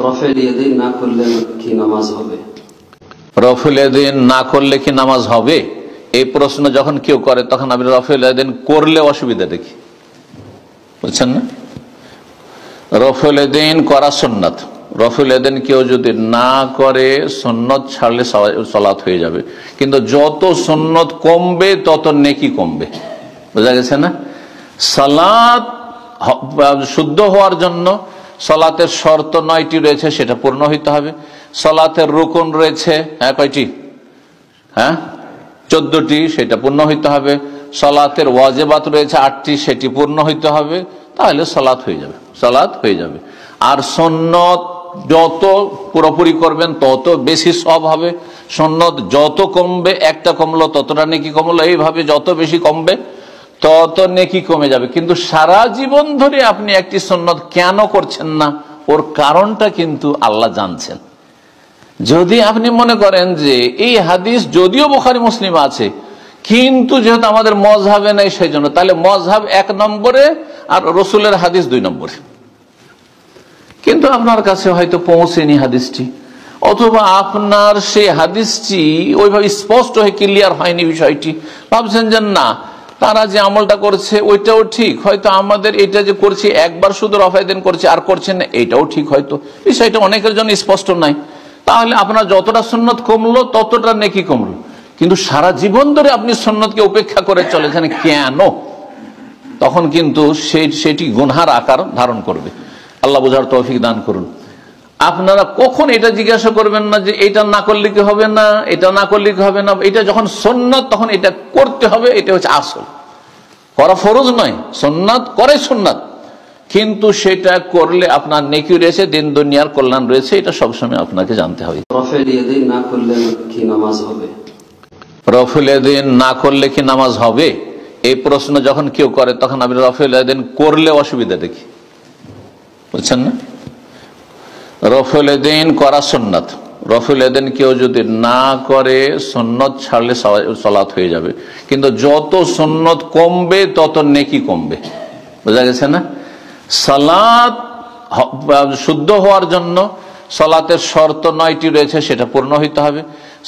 Rafael ইয়াদাইন না করলে কি নামাজ হবে? রফুল ইয়াদাইন না করলে কি নামাজ হবে, এই প্রশ্ন যখন কেউ করে তখন আমি রফুল ইয়াদাইন করলে অসুবিধা দেখি, বুঝছেন না? রফুল ইয়াদাইন করা সুন্নাত। রফুল ইয়াদাইন কেউ যদি না করে সুন্নত ছাড়লে সালাত হয়ে যাবে, কিন্তু যত সুন্নত কমবে তত নেকি কমবে, বোঝা গেছে না? সালাত শুদ্ধ হওয়ার জন্য সালাতের শর্ত 9টি রয়েছে, সেটা পূর্ণ হইতে হবে। সালাতের রুকুন রয়েছে কয়টি? 14টি, সেটা পূর্ণ হইতে হবে। সালাতের ওয়াজিবাত রয়েছে 8টি, সেটি পূর্ণ হইতে হবে, তাহলে সালাত হয়ে যাবে, সালাত হয়ে যাবে। আর সুন্নত যত পুরোপুরি করবেন তত বেশি সওয়াব হবে। সুন্নত যত কমবে, একটা কমলো ততটা নেকি কমলো, এইভাবে যত বেশি কমবে তত নেকি কমে যাবে। কিন্তু সারা জীবন ধরে আপনি একটি সুন্নত কেন করছেন না, ওর কারণটা কিন্তু আল্লাহ জানছেন। যদি আপনি মনে করেন যে এই হাদিস যদিও বুখারী মুসলিম আছে, কিন্তু যেহেতু আমাদের মযহাবে নাই সেই জন্য, তাহলে মযহাব 1 নম্বরে আর রসুলের হাদিস 2 নম্বরে। কিন্তু আপনার কাছে হয়তো পৌঁছেনি হাদিসটি, অথবা আপনার সেই হাদিসটি ওইভাবে স্পষ্ট হয়ে ক্লিয়ার হয়নি বিষয়টি, ভাবছেন যে না তারা যে আমলটা করছে ওইটাও ঠিক, হয়তো আমাদের এটা যে করছি একবার শুধু রফায়দাইন করছে আর করছেন না, এটাও ঠিক, হয়তো বিষয়টা অনেকের জন্য স্পষ্ট নাই। তাহলে আপনার যতটা সুন্নত কমলো ততটা নেকি কমলো, কিন্তু সারা জীবন ধরে আপনি সুন্নতকে উপেক্ষা করে চলেছেন কেন? তখন কিন্তু সেটি গুনহার আকার ধারণ করবে। আল্লাহ বুঝার তৌফিক দান করুন। আপনারা কখন এটা জিজ্ঞাসা করবেন না যে এটা না করলে কি হবে না, এটা না করলে কি হবে না। এটা যখন সুন্নাত তখন এটা করতে হবে, এটা হচ্ছে আসল। করা ফরজ নয়, সুন্নাত করে সুন্নাত, কিন্তু সেটা করলে আপনার নেকি রয়েছে, দিন দুনিয়ার কল্যাণ রয়েছে, এটা সবসময় আপনাকে জানতে হবে। রফেল ইয়াদাইন না করলে কি নামাজ হবে? রফুল ইয়াদাইন না করলে কি নামাজ হবে, এই প্রশ্ন যখন কেউ করে তখন আমি রফুল ইয়াদাইন করলে অসুবিধা দেখি, বুঝছেন না? রফুল ইয়াদাইন করা সুন্নাত। রফুল ইয়াদাইন কেউ যদি না করে সুন্নত ছাড়লে সালাত হয়ে যাবে, কিন্তু যত সুন্নত কমবে তত নেকি কমবে, বোঝা গেছে না? সালাত শুদ্ধ হওয়ার জন্য সালাতের শর্ত 9টি রয়েছে, সেটা পূর্ণ হইতে হবে।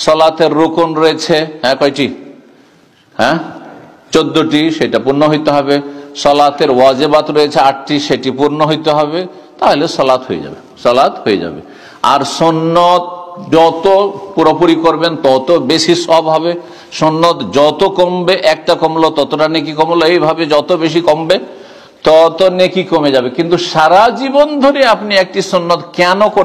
সালাতের রুকুন রয়েছে কয়টি? 14টি, সেটা পূর্ণ হইতে হবে। সালাতের ওয়াজিবাত রয়েছে 8টি, সেটি পূর্ণ হইতে হবে, তাহলে সালাত হয়ে যাবে, সালাত হয়ে যাবে। আর সুন্নত যত পুরোপুরি করবেন তত বেশি সওয়াব হবে। সুন্নত যত কমবে, একটা কমলো ততটা নেকি কমলো, এইভাবে যত বেশি কমবে তত নেকি কমে যাবে। কিন্তু সারা জীবন ধরে আপনি একটি সুন্নত কেন করছেন